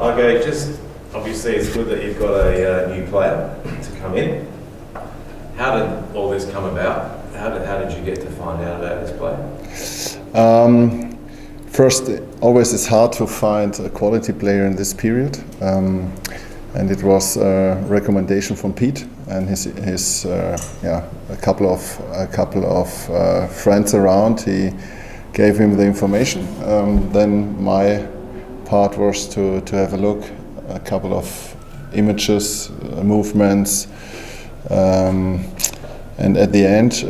Okay, just obviously it's good that you've got a new player to come in. How did all this come about? How did you get to find out about this player? First, always it's hard to find a quality player in this period, and it was a recommendation from Pete and his a couple of friends around. He gave him the information. Then my part was to have a look, a couple of images, movements, and at the end,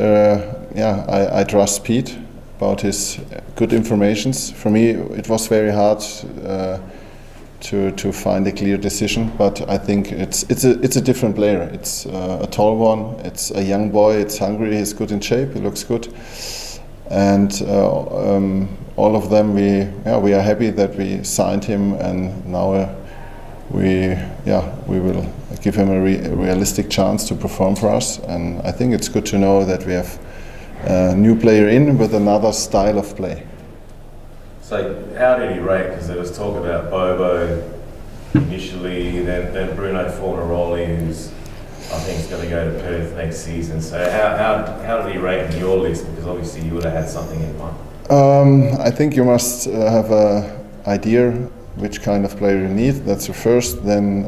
I trust Pete about his good informations. For me, it was very hard to find a clear decision, but I think it's a different player. It's a tall one. It's a young boy. It's hungry. He's good in shape. He looks good, and all of them we are happy that we signed him, and now we will give him a realistic chance to perform for us. And I think it's good to know that we have a new player in with another style of play. So how did he rate? Because there was talk about Bobo initially, then Bruno Fornaroli, who's I think is going to go to Perth next season. So how did he rate in your list? Because obviously you would have had something in mind. I think you must have an idea which kind of player you need. That's the first. Then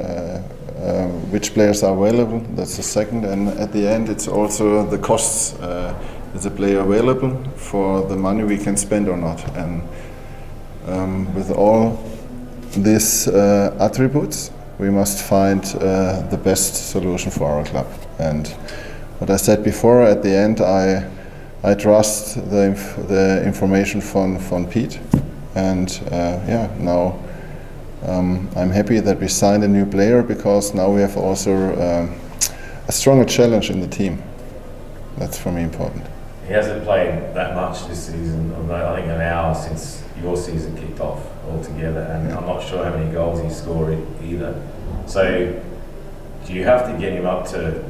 which players are available. That's the second. And at the end, it's also the costs. Is a player available for the money we can spend or not? And with all these attributes, we must find the best solution for our club. And what I said before, at the end, I trust the information from Pete. And now I'm happy that we signed a new player, because now we have also a stronger challenge in the team. That's for me important. He hasn't played that much this season, I think an hour since your season kicked off altogether, and I'm not sure how many goals he scored either. So do you have to get him up to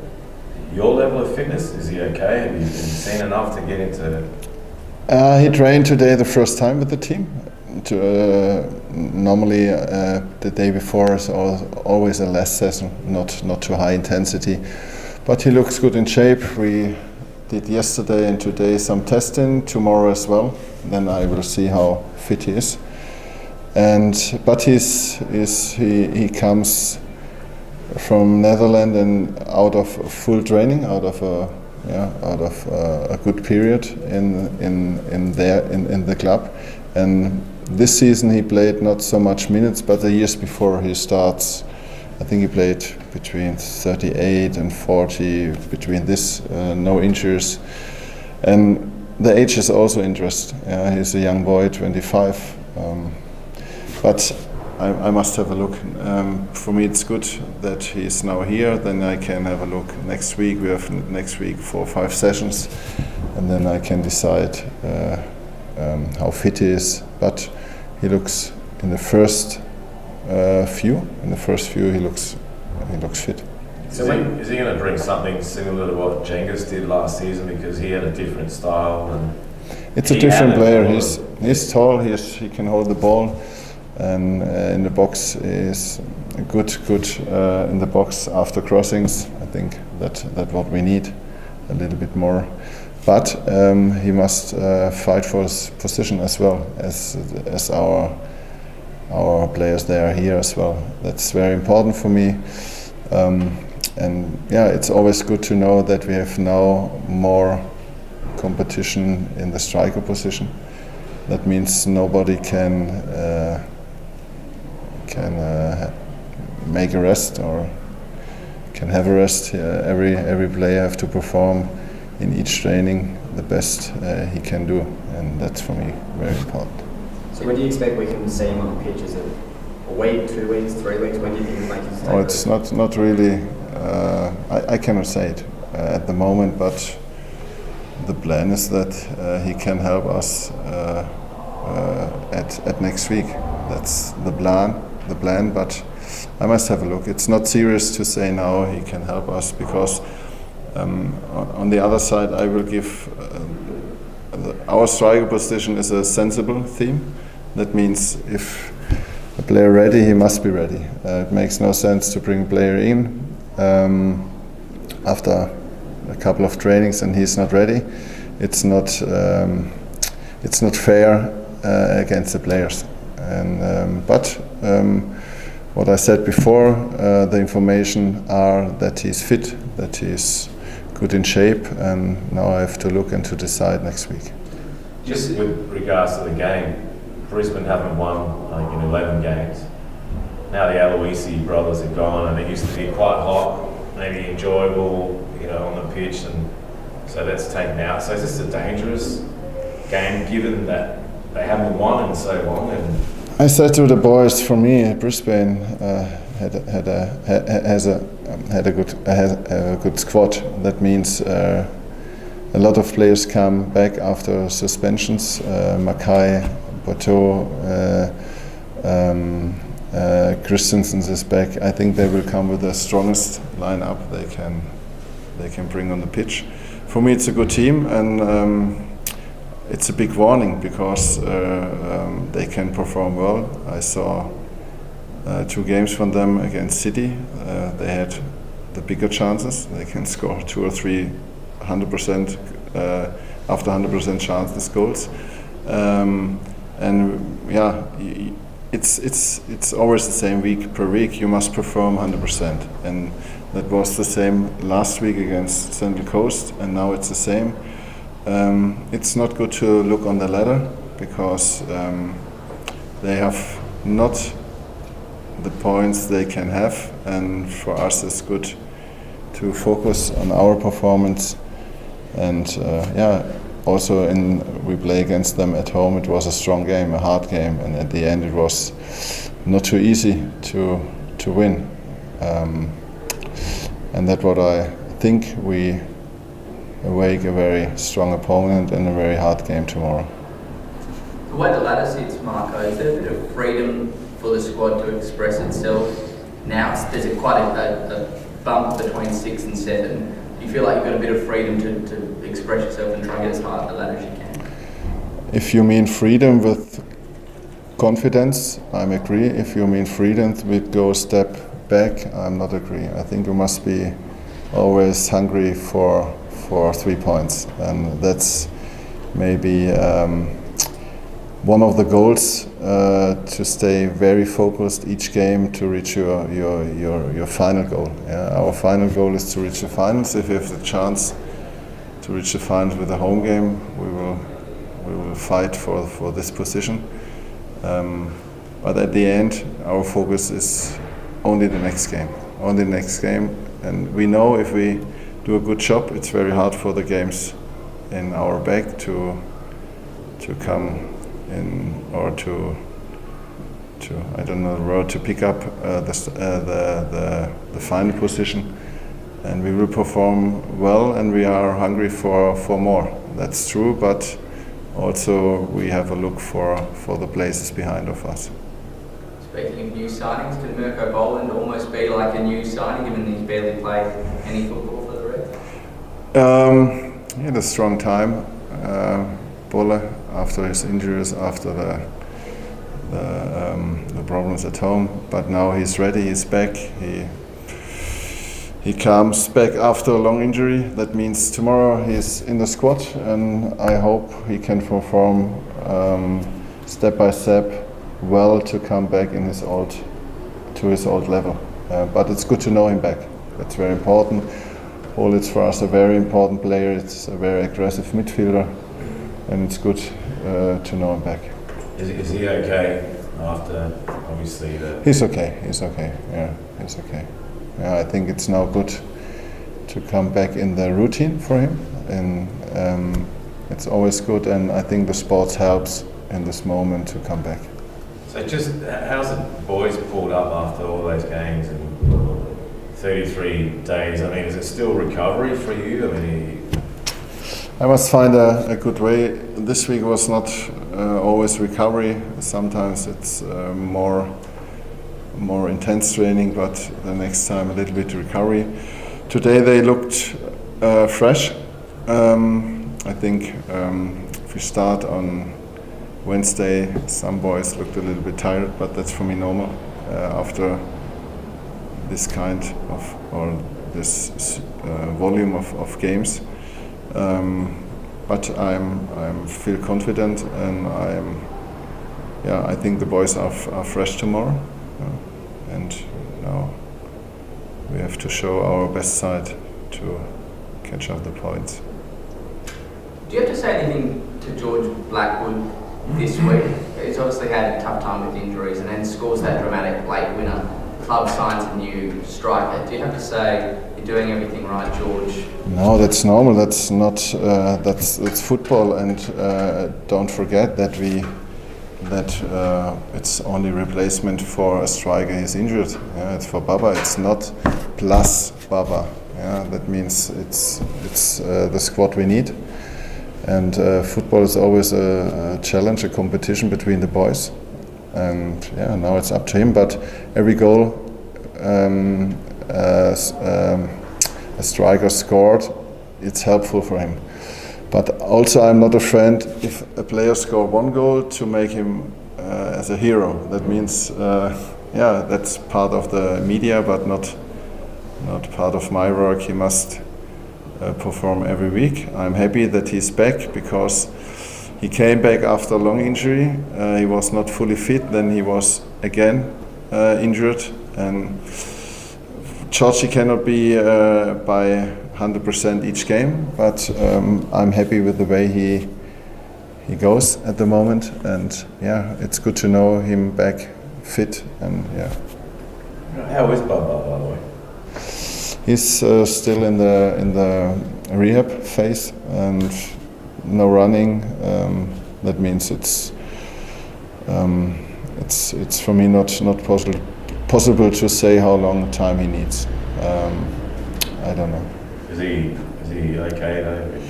your level of fitness? Is he okay? Have you seen enough to get into... He trained today the first time with the team. Normally the day before is always a less session, not too high intensity. But he looks good in shape. We did yesterday and today some testing, tomorrow as well. Then I will see how fit he is. But he comes from Netherlands and out of full training, out of a good period in the club. And this season he played not so much minutes, but the years before he starts, I think he played between 38 and 40, between this, no injuries. And the age is also interesting. He's a young boy, 25. But I must have a look. For me it's good that he's now here, then I can have a look next week. We have next week 4 or 5 sessions, and then I can decide how fit he is. But he looks in the first few he looks fit. So is he going to bring something similar to what Cengiz did last season, because he had a different style? And it's a different player. He's tall. He can hold the ball, and in the box is good in the box after crossings. I think that's what we need, a little bit more. But he must fight for his position as well as our players. They are here as well. That's very important for me. And it's always good to know that we have now more competition in the striker position. That means nobody can make a rest or can have a rest. Every player have to perform in each training the best he can do, and that's for me very important. So when do you expect we can see him on the pitch? Is it a week, 2 weeks, 3 weeks? When do you think he'll make his debut? Oh, it's not really. I cannot say it at the moment, but the plan is that he can help us at next week. That's the plan. But I must have a look. It's not serious to say now he can help us, because on the other side I will give our striker position is a sensible theme. That means if a player ready, he must be ready. It makes no sense to bring a player in after a couple of trainings and he's not ready. It's not fair against the players. But what I said before, the information are that he's fit, that he's good in shape, and now I have to look and to decide next week. Just with regards to the game, Brisbane haven't won, I think, in 11 games. Now the Aloisi brothers are gone, and it used to be quite hot, maybe enjoyable, on the pitch, and so that's taken out. So is this a dangerous game, given that they haven't won in so long? And I said to the boys, for me, Brisbane had a good squad. That means a lot of players come back after suspensions. Mackay, Boteau, Christensen is back. I think they will come with the strongest lineup they can bring on the pitch. For me, it's a good team, and it's a big warning because they can perform well. I saw 2 games from them against City. They had the bigger chances. They can score 2 or 3 100% after 100% chances goals. It's always the same week per week. You must perform 100%, and that was the same last week against Central Coast, and now it's the same. It's not good to look on the ladder because they have not the points they can have, and for us it's good to focus on our performance. And also we play against them at home. It was a strong game, a hard game, and at the end it was not too easy to win. And that's what I think. We awake a very strong opponent and a very hard game tomorrow. The way the ladder sits, Marco, is there a bit of freedom for the squad to express itself now? There's quite a bump between 6 and 7. Do you feel like you've got a bit of freedom to express yourself and try and get as high up the ladder as you can? If you mean freedom with confidence, I agree. If you mean freedom with go a step back, I'm not agree. I think you must be always hungry for 3 points, and that's maybe one of the goals, to stay very focused each game to reach your final goal. Our final goal is to reach the finals. If we have the chance to reach the finals with a home game, we will fight for this position. But at the end, our focus is only the next game, and we know if we do a good job, it's very hard for the games in our back to come in, or to I don't know the word, to pick up the final position, and we will perform well, and we are hungry for more. That's true, but also we have a look for the places behind of us. Speaking of new signings, can Mirko Boland almost be like a new signing, given he's barely played any football for the Reds? He had a strong time, Bolle, after his injuries, after the problems at home. But now he's ready. He's back. He comes back after a long injury. That means tomorrow he's in the squad, and I hope he can perform step by step well to come back to his old level. But it's good to know him back. That's very important. It's for us a very important player. It's a very aggressive midfielder, and it's good to know him back. Is he okay after, obviously, the... He's okay. Yeah, he's okay. Yeah, I think it's now good to come back in the routine for him, and it's always good, and I think the sports helps in this moment to come back. So just, how's the boys pulled up after all those games and 33 days? I mean, is it still recovery for you? I mean, I must find a good way. This week was not always recovery. Sometimes it's more intense training, but the next time a little bit recovery. Today they looked fresh. I think if we start on Wednesday, some boys looked a little bit tired, but that's for me normal after this kind of or this volume of games. But I'm feel confident, and I think the boys are fresh tomorrow, and now we have to show our best side to catch up the points. Do you have to say anything to George Blackwood this week? He's obviously had a tough time with injuries and then scores that dramatic late winner. Club signs a new striker. Do you have to say you're doing everything right, George? No, that's normal. That's not. That's football, and don't forget that it's only replacement for a striker who's injured. Yeah, it's for Baba. It's not plus Baba. Yeah, that means it's the squad we need. And football is always a challenge, a competition between the boys. And now it's up to him. But every goal a striker scored, it's helpful for him. But also, I'm not a friend if a player score one goal to make him as a hero. That means, that's part of the media, but not part of my work. He must perform every week. I'm happy that he's back because he came back after a long injury. He was not fully fit. Then he was again injured, and Georgie cannot be by 100% each game. But I'm happy with the way he goes at the moment, and it's good to know him back fit. And How is Baba, by the way? He's still in the rehab phase and no running. That means it's for me not possible to say how long time he needs. I don't know. Is he okay though?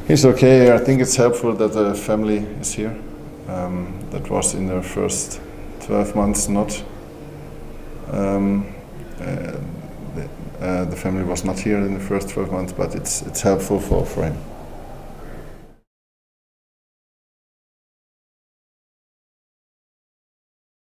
He's okay. I think it's helpful that the family is here. That was in the first 12 months not. The family was not here in the first 12 months, but it's helpful for him.